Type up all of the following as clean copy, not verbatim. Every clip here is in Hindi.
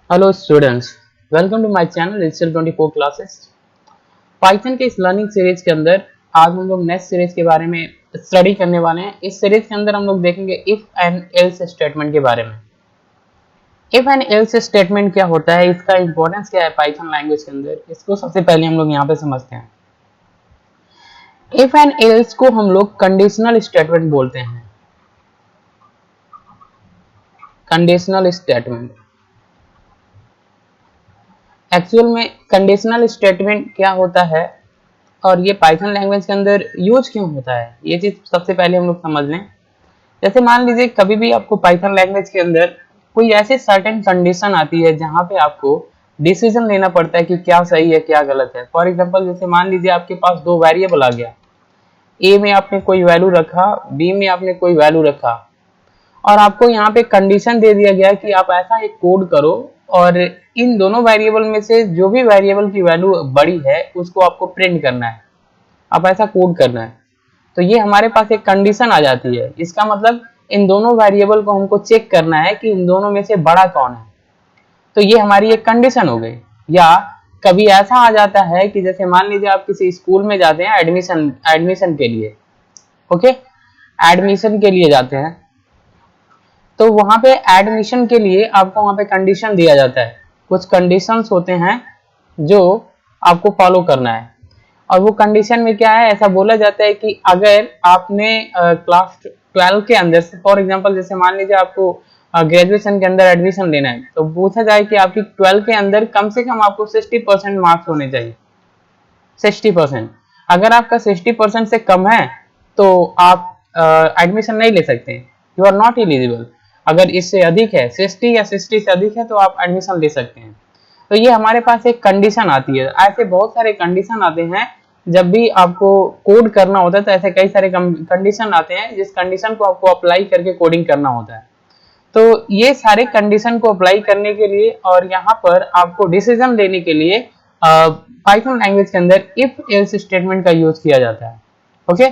Hello students, welcome to my channel digital 24 classes. Python के इस लर्निंग सीरीज के अंदर आज हम लोग नेक्स्ट सीरीज के बारे में स्टडी करने वाले हैं। इस सीरीज के अंदर हम लोग देखेंगे इफ एंड एल्स स्टेटमेंट के बारे में। इफ एंड एल्स स्टेटमेंट क्या होता है, इसका इंपॉर्टेंस क्या है पाइथन लैंग्वेज के अंदर, इसको सबसे पहले हम लोग यहाँ पे समझते हैं। इफ एंड एल्स को हम लोग कंडीशनल स्टेटमेंट बोलते हैं। कंडीशनल स्टेटमेंट एक्चुअल में कंडीशनल स्टेटमेंट क्या होता है और ये पाइथन लैंग्वेज के अंदर यूज क्यों होता है, ये चीज सबसे पहले हम लोग समझ लें। जैसे मान लीजिए कभी भी आपको पाइथन लैंग्वेज के अंदर कोई ऐसी सर्टेन कंडीशन आती है जहां पे आपको डिसीजन लेना पड़ता है कि क्या सही है क्या गलत है। फॉर एग्जांपल जैसे मान लीजिए आपके पास दो वेरिएबल आ गया, ए में आपने कोई वैल्यू रखा, बी में आपने कोई वैल्यू रखा, और आपको यहाँ पे कंडीशन दे दिया गया कि आप ऐसा एक कोड करो और इन दोनों वेरिएबल में से जो भी वेरिएबल की वैल्यू बड़ी है उसको आपको प्रिंट करना है, आप ऐसा कोड करना है। तो ये हमारे पास एक कंडीशन आ जाती है। इसका मतलब इन दोनों वेरिएबल को हमको चेक करना है कि इन दोनों में से बड़ा कौन है। तो ये हमारी एक कंडीशन हो गई। या कभी ऐसा आ जाता है कि जैसे मान लीजिए आप किसी स्कूल में जाते हैं एडमिशन एडमिशन के लिए, ओके, एडमिशन के लिए जाते हैं, तो वहां पे एडमिशन के लिए आपको वहां पे कंडीशन दिया जाता है। कुछ कंडीशंस होते हैं जो आपको फॉलो करना है, और वो कंडीशन में क्या है, ऐसा बोला जाता है कि अगर आपने क्लास 12 के अंदर से, फॉर एग्जांपल जैसे मान लीजिए आपको ग्रेजुएशन के अंदर एडमिशन लेना है, तो पूछा जाए कि आपकी 12 के अंदर कम से कम आपको 60% मार्क्स होने चाहिए। 60%, अगर आपका 60% से कम है तो आप एडमिशन नहीं ले सकते, यू आर नॉट एलिजिबल। अगर इससे अधिक है 60 या 60 से अधिक है तो आप एडमिशन ले सकते हैं। तो ये हमारे पास एक कंडीशन आती है। ऐसे बहुत सारे कंडीशन आते हैं जब भी आपको कोड करना होता है, तो ऐसे कई सारे कंडीशन आते हैं जिस कंडीशन को आपको अप्लाई करके कोडिंग करना होता है। तो ये सारे कंडीशन को अप्लाई करने के लिए और यहाँ पर आपको डिसीजन लेने के लिए पाइथन लैंग्वेज के अंदर इफ एल्स स्टेटमेंट का यूज किया जाता है। ओके,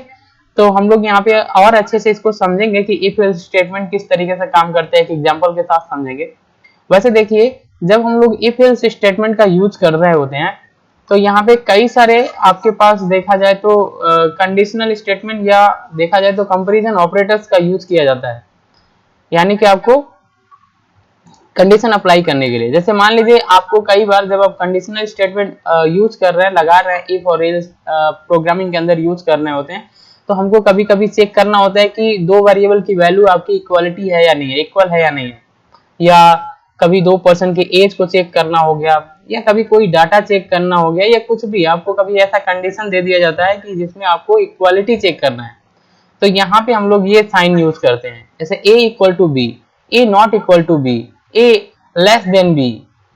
तो हम लोग यहाँ पे और अच्छे से इसको समझेंगे कि इफ एल्स स्टेटमेंट किस तरीके से काम करते हैं, एक एग्जांपल के साथ समझेंगे। वैसे देखिए, जब हम लोग इफ एल्स स्टेटमेंट का यूज कर रहे होते हैं तो यहाँ पे कई सारे आपके पास देखा जाए तो कंडीशनल स्टेटमेंट या देखा जाए तो कंपैरिजन ऑपरेटर्स का यूज किया जाता है। यानी कि आपको कंडीशन अप्लाई करने के लिए, जैसे मान लीजिए आपको कई बार जब आप कंडीशनल स्टेटमेंट यूज कर रहे हैं, लगा रहे हैं, इफ और एल्स प्रोग्रामिंग के अंदर यूज करने होते हैं, तो हमको कभी कभी चेक करना होता है कि दो वेरिएबल की वैल्यू आपकी इक्वालिटी है या नहीं है, इक्वल है या नहीं है। या कभी दो पर्सन की एज को चेक करना हो गया, या कभी कोई डाटा चेक करना हो गया, या कुछ भी आपको कभी ऐसा कंडीशन दे दिया जाता है कि जिसमें आपको इक्वालिटी चेक करना है। तो यहाँ पे हम लोग ये साइन यूज करते हैं, जैसे a equal to b, a not equal to b, a less than b,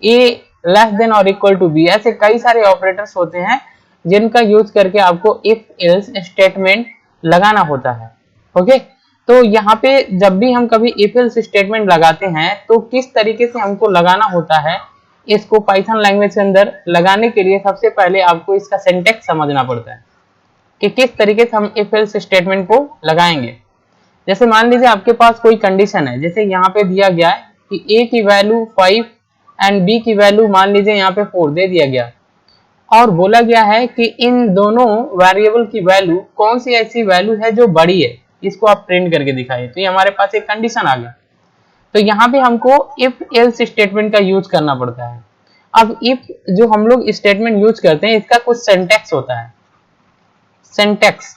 a less than और इक्वल टू बी। ऐसे कई सारे ऑपरेटर्स होते हैं जिनका यूज करके आपको इफ एल्स स्टेटमेंट लगाना होता है। ओके, तो यहाँ पे जब भी हम कभी इफ एल्स स्टेटमेंट लगाते हैं तो किस तरीके से हमको लगाना होता है, इसको पाइथन लैंग्वेज के अंदर लगाने के लिए सबसे पहले आपको इसका सिंटैक्स समझना पड़ता है कि किस तरीके से हम इफ एल्स स्टेटमेंट को लगाएंगे। जैसे मान लीजिए आपके पास कोई कंडीशन है, जैसे यहाँ पे दिया गया है कि a की वैल्यू 5 एंड b की वैल्यू मान लीजिए यहाँ पे 4 दे दिया गया, और बोला गया है कि इन दोनों वेरिएबल की वैल्यू कौन सी ऐसी वैल्यू है जो बड़ी है, इसको आप प्रिंट करके दिखाइए। तो ये हमारे पास एक कंडीशन आ गया। तो यहाँ पे हमको इफ एल्स स्टेटमेंट का यूज करना पड़ता है। अब इफ जो हम लोग स्टेटमेंट यूज करते हैं इसका कुछ सिंटैक्स होता है। सिंटैक्स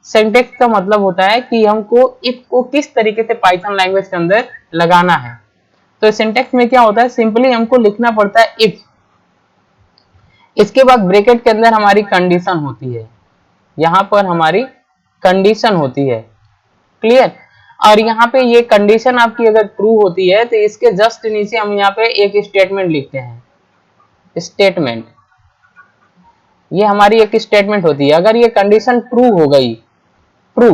सिंटैक्स का मतलब होता है कि हमको इफ को किस तरीके से पाइथन लैंग्वेज के अंदर लगाना है। तो सिंटैक्स में क्या होता है, सिंपली हमको लिखना पड़ता है इफ, इसके बाद ब्रैकेट के अंदर हमारी कंडीशन होती है, यहाँ पर हमारी कंडीशन होती है, क्लियर। और यहाँ पे ये कंडीशन आपकी अगर ट्रू होती है तो इसके जस्ट नीचे हम यहाँ पे एक स्टेटमेंट लिखते हैं, स्टेटमेंट। ये हमारी एक स्टेटमेंट होती है। अगर ये कंडीशन ट्रू हो गई, ट्रू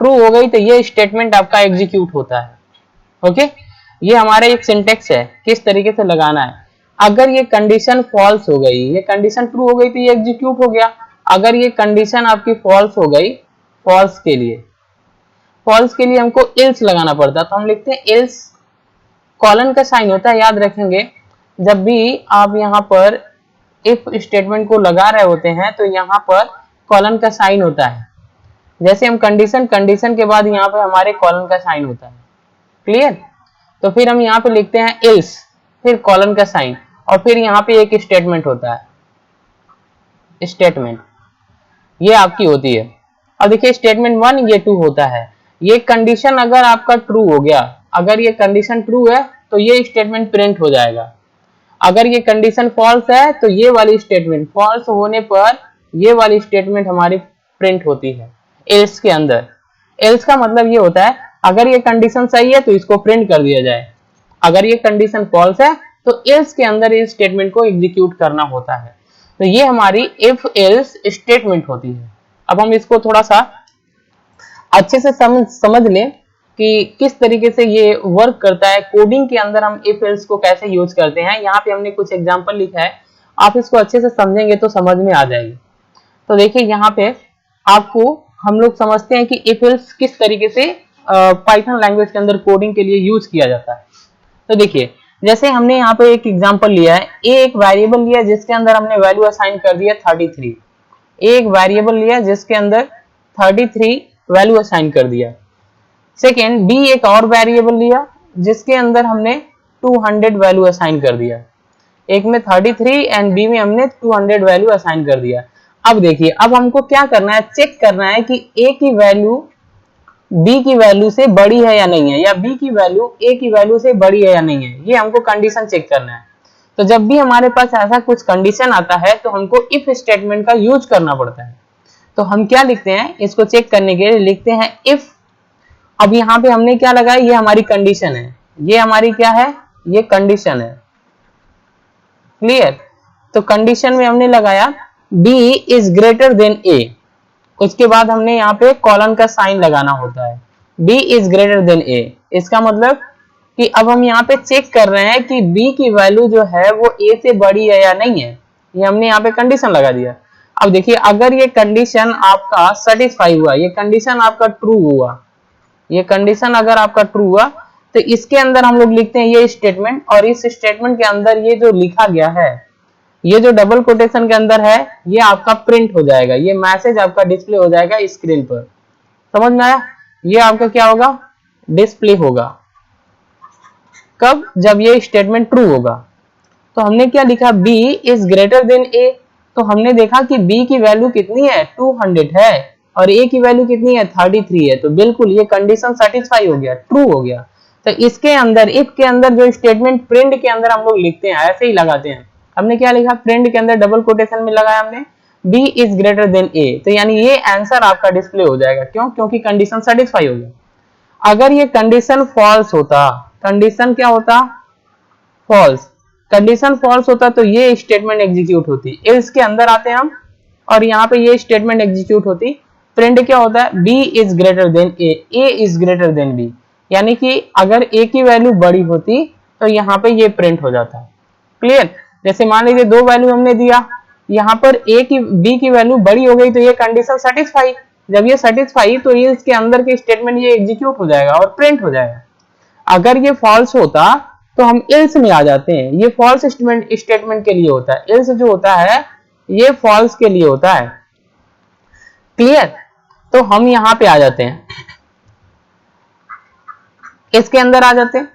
ट्रू हो गई तो ये स्टेटमेंट आपका एग्जीक्यूट होता है। ओके, ये हमारा एक सिंटेक्स है किस तरीके से लगाना है। अगर ये कंडीशन फॉल्स हो गई, ये कंडीशन ट्रू हो गई तो ये एग्जीक्यूट हो गया। अगर ये कंडीशन आपकी फॉल्स हो गई, फॉल्स के लिए हमको एल्स लगाना पड़ता है, तो हम लिखते हैं एल्स कॉलन का साइन होता है, याद रखेंगे जब भी आप यहाँ पर इफ स्टेटमेंट को लगा रहे होते हैं तो यहाँ पर कॉलन का साइन होता है। जैसे हम कंडीशन के बाद यहाँ पे हमारे कॉलन का साइन होता है। क्लियर? तो फिर हम यहाँ पे लिखते हैं एल्स, फिर कॉलन का साइन, और फिर यहाँ पे एक स्टेटमेंट होता है, स्टेटमेंट ये आपकी होती है। अब देखिए स्टेटमेंट 1 ये 2 होता है। ये कंडीशन अगर आपका ट्रू हो गया, अगर ये कंडीशन ट्रू है तो ये स्टेटमेंट प्रिंट हो जाएगा। अगर ये कंडीशन फॉल्स है तो ये वाली स्टेटमेंट, फॉल्स होने पर ये वाली स्टेटमेंट हमारी प्रिंट होती है एल्स के अंदर। एल्स का मतलब ये होता है अगर ये कंडीशन सही है तो इसको प्रिंट कर दिया जाए, अगर ये कंडीशन फॉल्स है तो एल्स के अंदर इस स्टेटमेंट को एग्जीक्यूट करना होता है। तो ये हमारी इफ एल्स स्टेटमेंट होती है। अब हम इसको थोड़ा सा अच्छे से समझ लें कि किस तरीके से ये वर्क करता है। कोडिंग के अंदर हम इफ एल्स को कैसे यूज करते हैं, यहाँ पे हमने कुछ एग्जांपल लिखा है, आप इसको अच्छे से समझेंगे तो समझ में आ जाएगी। तो देखिए यहाँ पे आपको हम लोग समझते हैं कि इफ एल्स किस तरीके से पाइथन लैंग्वेज के अंदर कोडिंग के लिए यूज किया जाता है। तो देखिए जैसे हमने यहाँ पे एक एग्जांपल लिया है, एक वेरिएबल लिया जिसके अंदर हमने वैल्यू असाइन कर दिया 33, एक वेरिएबल लिया जिसके अंदर 33 वैल्यू असाइन कर दिया। सेकेंड बी एक और वेरिएबल लिया जिसके अंदर हमने 200 वैल्यू असाइन कर दिया। एक में 33 एंड बी में हमने 200 वैल्यू असाइन कर दिया। अब देखिए अब हमको क्या करना है, चेक करना है कि ए की वैल्यू बी की वैल्यू से बड़ी है या नहीं है, या बी की वैल्यू ए की वैल्यू से बड़ी है या नहीं है। ये हमको कंडीशन चेक करना है। तो जब भी हमारे पास ऐसा कुछ कंडीशन आता है तो हमको इफ स्टेटमेंट का यूज करना पड़ता है। तो हम क्या लिखते हैं, इसको चेक करने के लिए लिखते हैं इफ। अब यहाँ पे हमने क्या लगाया, ये हमारी कंडीशन है, ये हमारी क्या है, ये कंडीशन है। क्लियर? तो कंडीशन में हमने लगाया b is greater than a, उसके बाद हमने यहाँ पे कॉलन का साइन लगाना होता है, b is greater than a। इसका मतलब कि अब हम यहाँ पे चेक कर रहे हैं कि b की वैल्यू जो है वो a से बड़ी है या नहीं है। ये हमने यहाँ पे कंडीशन लगा दिया। अब देखिए अगर ये कंडीशन आपका सेटिस्फाई हुआ, ये कंडीशन आपका ट्रू हुआ, ये कंडीशन अगर आपका ट्रू हुआ तो इसके अंदर हम लोग लिखते हैं ये स्टेटमेंट, और इस स्टेटमेंट के अंदर ये जो लिखा गया है, ये जो डबल कोटेशन के अंदर है, ये आपका प्रिंट हो जाएगा, ये मैसेज आपका डिस्प्ले हो जाएगा स्क्रीन पर। समझ में आया? ये आपका क्या होगा, डिस्प्ले होगा। कब? जब ये स्टेटमेंट ट्रू होगा। तो हमने क्या लिखा, b is greater than a। तो हमने देखा कि b की वैल्यू कितनी है, 200 है, और a की वैल्यू कितनी है, 33 है। तो बिल्कुल ये कंडीशन सेटिस्फाई हो गया, ट्रू हो गया। तो इसके अंदर इफ के अंदर जो स्टेटमेंट प्रिंट के अंदर हम लोग लिखते हैं, ऐसे ही लगाते हैं। हमने क्या लिखा, प्रिंट के अंदर डबल कोटेशन में लगाया हमने b is greater than a। तो यानी ये आंसर आपका डिस्प्ले हो जाएगा। क्यों? क्योंकि कंडीशन सेटिस्फाई हो गया। अगर ये कंडीशन फॉल्स होता, कंडीशन क्या होता, फॉल्स, कंडीशन फॉल्स होता तो ये स्टेटमेंट एग्जीक्यूट होती। एल्स के अंदर आते हैं हम और यहाँ पे ये स्टेटमेंट एग्जीक्यूट होती। प्रिंट क्या होता है, b is greater than a, a is greater then b। यानी कि अगर a की वैल्यू बड़ी होती तो यहाँ पे ये प्रिंट हो जाता है। क्लियर? जैसे मान लीजिए दो वैल्यू हमने दिया, यहाँ पर a की b की वैल्यू बड़ी हो गई तो ये कंडीशन सेटिस्फाई। जब ये सेटिस्फाई तो ये इसके अंदर के स्टेटमेंट ये एग्जीक्यूट हो जाएगा और प्रिंट हो जाएगा। अगर ये फॉल्स होता तो हम एल्स में आ जाते हैं। ये फॉल्स स्टेटमेंट के लिए होता है, एल्स जो होता है ये फॉल्स के लिए होता है। क्लियर? तो हम यहाँ पे आ जाते हैं, इसके अंदर आ जाते हैं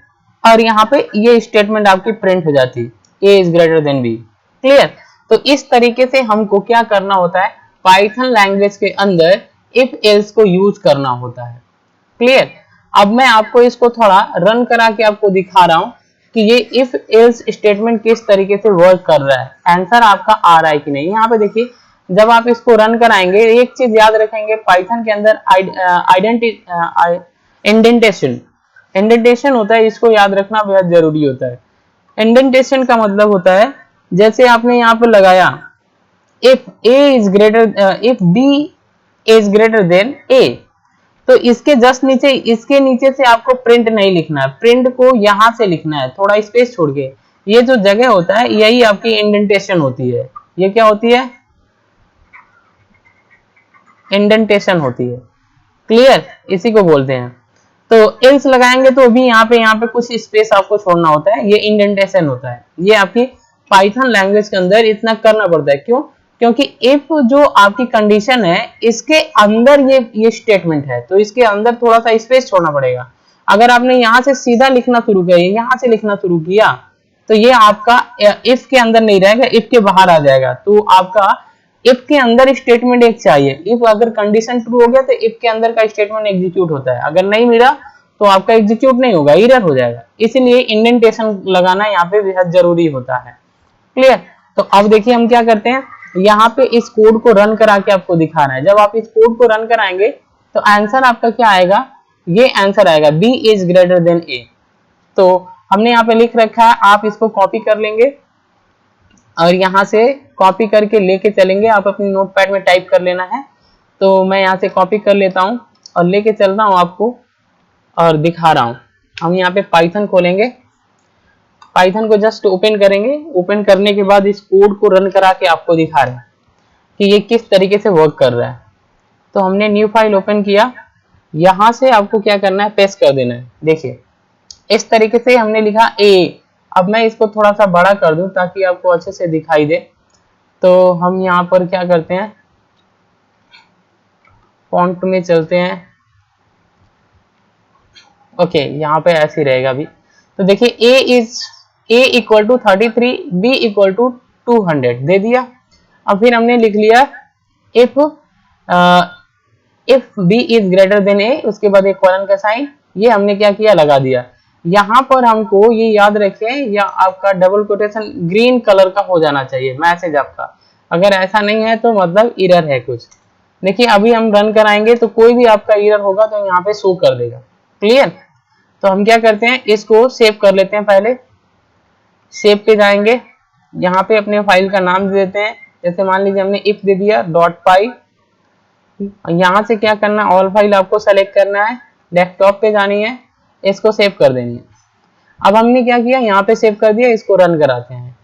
और यहाँ पे ये स्टेटमेंट आपकी प्रिंट हो जाती है, a is greater then b। Clear? तो इस तरीके से हमको क्या करना होता है, पाइथन लैंग्वेज के अंदर इफ एल्स को यूज करना होता है। क्लियर? अब मैं आपको इसको थोड़ा रन करा के आपको दिखा रहा हूं कि ये इफ एल्स स्टेटमेंट किस तरीके से वर्क कर रहा है, आंसर आपका आ रहा है कि नहीं। यहाँ पे देखिए जब आप इसको रन कराएंगे, एक चीज याद रखेंगे, पाइथन के अंदर इंडेंटेशन, इंडेंटेशन होता है, इसको याद रखना बेहद जरूरी होता है। इंडेंटेशन का मतलब होता है जैसे आपने यहाँ पे लगाया if b is greater than a, तो इसके जस्ट नीचे, इसके नीचे से आपको प्रिंट नहीं लिखना है, प्रिंट को यहां से लिखना है, थोड़ा स्पेस छोड़ के। ये जो जगह होता है यही आपकी इंडेंटेशन होती है। ये क्या होती है, इंडेंटेशन होती है। क्लियर? इसी को बोलते हैं। तो एल्स लगाएंगे तो भी यहाँ पे कुछ स्पेस आपको छोड़ना होता है, ये इंडेंटेशन होता है। ये आपकी पाइथन लैंग्वेज के अंदर इतना करना पड़ता है। क्यों? क्योंकि इफ जो आपकी कंडीशन है इसके अंदर ये स्टेटमेंट है, तो इसके अंदर थोड़ा सा स्पेस छोड़ना पड़ेगा। अगर आपने यहाँ से सीधा लिखना शुरू किया, यहाँ से लिखना शुरू किया, तो ये आपका इफ के अंदर नहीं रहेगा, इफ के बाहर आ जाएगा। तो आपका इफ के अंदर स्टेटमेंट एक चाहिए। इफ अगर कंडीशन ट्रू हो गया तो इफ के अंदर का स्टेटमेंट एग्जीक्यूट होता है, अगर नहीं मिला तो आपका एग्जीक्यूट नहीं होगा, एरर हो जाएगा। इसीलिए इंडेंटेशन लगाना यहाँ पे बेहद जरूरी होता है। क्लियर? तो अब देखिए हम क्या करते हैं, यहाँ पे इस कोड को रन करा के आपको दिखा रहा है। जब आप इस कोड को रन कराएंगे तो आंसर आपका क्या आएगा, ये आंसर आएगा b is greater than a। तो हमने यहाँ पे लिख रखा है, आप इसको कॉपी कर लेंगे और यहाँ से कॉपी करके लेके चलेंगे। आप अपने नोटपैड में टाइप कर लेना है। तो मैं यहाँ से कॉपी कर लेता हूँ और लेके चल रहा हूँ आपको और दिखा रहा हूँ। हम यहाँ पे पाइथन खोलेंगे, पाइथन को जस्ट ओपन करेंगे। ओपन करने के बाद इस कोड को रन करा के आपको दिखा रहे हैं कि ये किस तरीके से वर्क कर रहा है। तो हमने न्यू फाइल ओपन किया, यहाँ से आपको क्या करना है, पेस्ट कर देना है। देखिए इस तरीके से हमने लिखा ए। अब मैं इसको थोड़ा सा बड़ा कर दूं ताकि आपको अच्छे से दिखाई दे। तो हम यहाँ पर क्या करते हैं, फॉन्ट में चलते हैं। ओके, यहाँ पे ऐसे रहेगा अभी। तो देखिए a equal to 33, b equal to 200 दे दिया। अब फिर हमने लिख लिया if b is greater than a, उसके बाद एक कॉलन का साइन, ये हमने क्या किया, लगा दिया। यहाँ पर हमको ये याद रखें, या आपका डबल कोटेशन ग्रीन कलर का हो जाना चाहिए मैसेज आपका। अगर ऐसा नहीं है तो मतलब एरर है कुछ। देखिए अभी हम रन कराएंगे तो कोई भी आपका एरर होगा तो यहाँ पे शो कर देगा। क्लियर? तो हम क्या करते हैं, इसको सेव कर लेते हैं। पहले सेव पे जाएंगे, यहाँ पे अपने फाइल का नाम दे देते हैं। जैसे मान लीजिए हमने इफ दे दिया .py। यहाँ से क्या करना, ऑल फाइल आपको सेलेक्ट करना है, डेस्कटॉप पे जानी है, इसको सेव कर देनी है। अब हमने क्या किया, यहाँ पे सेव कर दिया, इसको रन कराते हैं।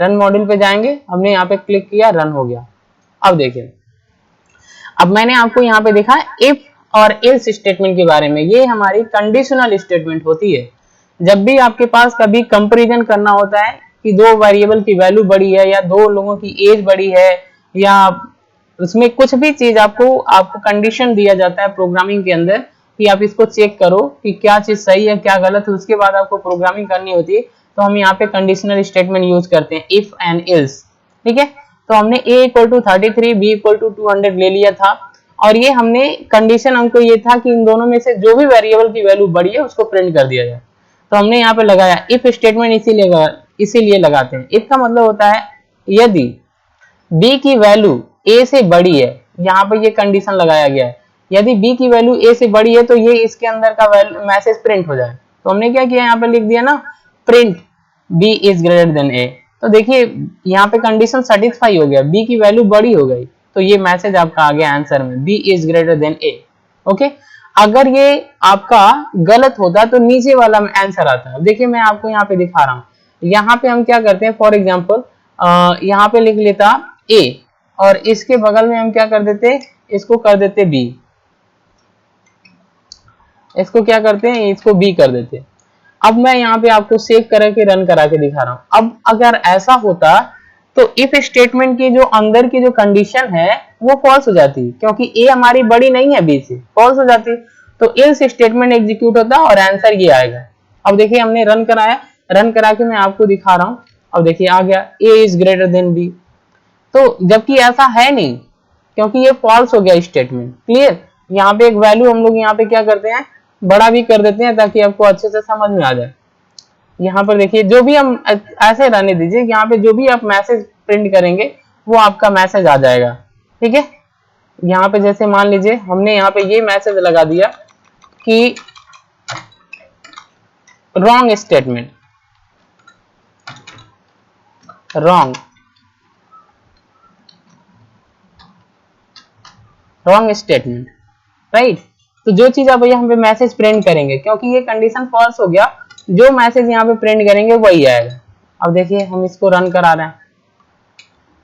रन मॉड्यूल पे जाएंगे, हमने यहाँ पे क्लिक किया, रन हो गया। अब देखिए, अब मैंने आपको यहाँ पे देखा इफ और एल्स स्टेटमेंट के बारे में। ये हमारी कंडीशनल स्टेटमेंट होती है। जब भी आपके पास कभी कंपैरिजन करना होता है कि दो वेरिएबल की वैल्यू बड़ी है या दो लोगों की एज बड़ी है, या उसमें कुछ भी चीज आपको कंडीशन दिया जाता है प्रोग्रामिंग के अंदर कि आप इसको चेक करो कि क्या चीज सही है क्या गलत है, उसके बाद आपको प्रोग्रामिंग करनी होती है। तो हम यहाँ पे कंडीशनल स्टेटमेंट यूज करते हैं, इफ एंड एल्स। ठीक है? तो हमने a equal to 33, b equal to 200 ले लिया था, और ये हमने कंडीशन हमको ये था कि इन दोनों में से जो भी वेरिएबल की वैल्यू बड़ी है उसको प्रिंट कर दिया जाए। तो हमने यहाँ पे लगाया इफ स्टेटमेंट, इसीलिए लगाते हैं। इफ का मतलब होता है यदि b की वैल्यू a से बड़ी है, यहाँ पे ये कंडीशन लगाया गया है, यदि b की वैल्यू a से बड़ी है तो ये इसके अंदर का मैसेज प्रिंट हो जाए। तो हमने क्या किया, यहाँ पे लिख दिया ना, print b is greater than a। तो देखिए यहाँ पे कंडीशन सेटिस्फाई हो गया, b की वैल्यू बड़ी हो गई, तो ये मैसेज आपका आ गया आंसर में, b is greater than a। Okay, अगर ये आपका गलत होता तो नीचे वाला आंसर आता है। देखिए मैं आपको यहाँ पे दिखा रहा हूँ, यहाँ पे हम क्या करते हैं, फॉर एग्जाम्पल यहाँ पे लिख लेता a और इसके बगल में हम क्या कर देते, इसको कर देते b, इसको क्या करते हैं, इसको b कर देते। अब मैं यहाँ पे आपको सेव करके रन करा के दिखा रहा हूँ। अब अगर ऐसा होता तो इफ स्टेटमेंट की जो अंदर की जो कंडीशन है वो फॉल्स हो जाती, क्योंकि a हमारी बड़ी नहीं है b से, फॉल्स हो जाती। तो एल्स स्टेटमेंट एग्जीक्यूट होता और आंसर ये आएगा। अब देखिए हमने रन कराया, रन करा के मैं आपको दिखा रहा हूँ। अब देखिए आ गया a is greater then b, तो जबकि ऐसा है नहीं क्योंकि ये फॉल्स हो गया स्टेटमेंट। क्लियर? यहाँ पे एक वैल्यू हम लोग यहाँ पे क्या करते हैं, बड़ा भी कर देते हैं ताकि आपको अच्छे से समझ में आ जाए। यहाँ पर देखिए जो भी हम ऐसे रहने दीजिए, यहाँ पे जो भी आप मैसेज प्रिंट करेंगे वो आपका मैसेज आ जाएगा। ठीक है? यहाँ पे जैसे मान लीजिए हमने यहाँ पे ये मैसेज लगा दिया कि wrong statement, wrong statement, right. तो जो चीज आप यहाँ पे मैसेज प्रिंट करेंगे, क्योंकि ये कंडीशन फॉल्स हो गया, जो मैसेज यहाँ पे प्रिंट करेंगे वही आएगा। अब देखिए हम इसको रन करा रहे हैं,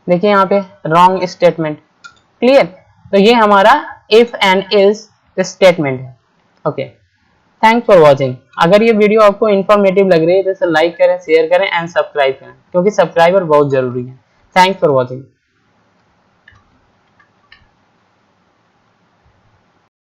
देखिए यहाँ पे रॉन्ग स्टेटमेंट। क्लियर? तो ये हमारा इफ एंड एल्स स्टेटमेंट है। Okay, thanks for watching. अगर ये वीडियो आपको इन्फॉर्मेटिव लग रही है तो इसे लाइक करें, शेयर करें एंड सब्सक्राइब करें, क्योंकि सब्सक्राइबर बहुत जरूरी है। Thanks for watching.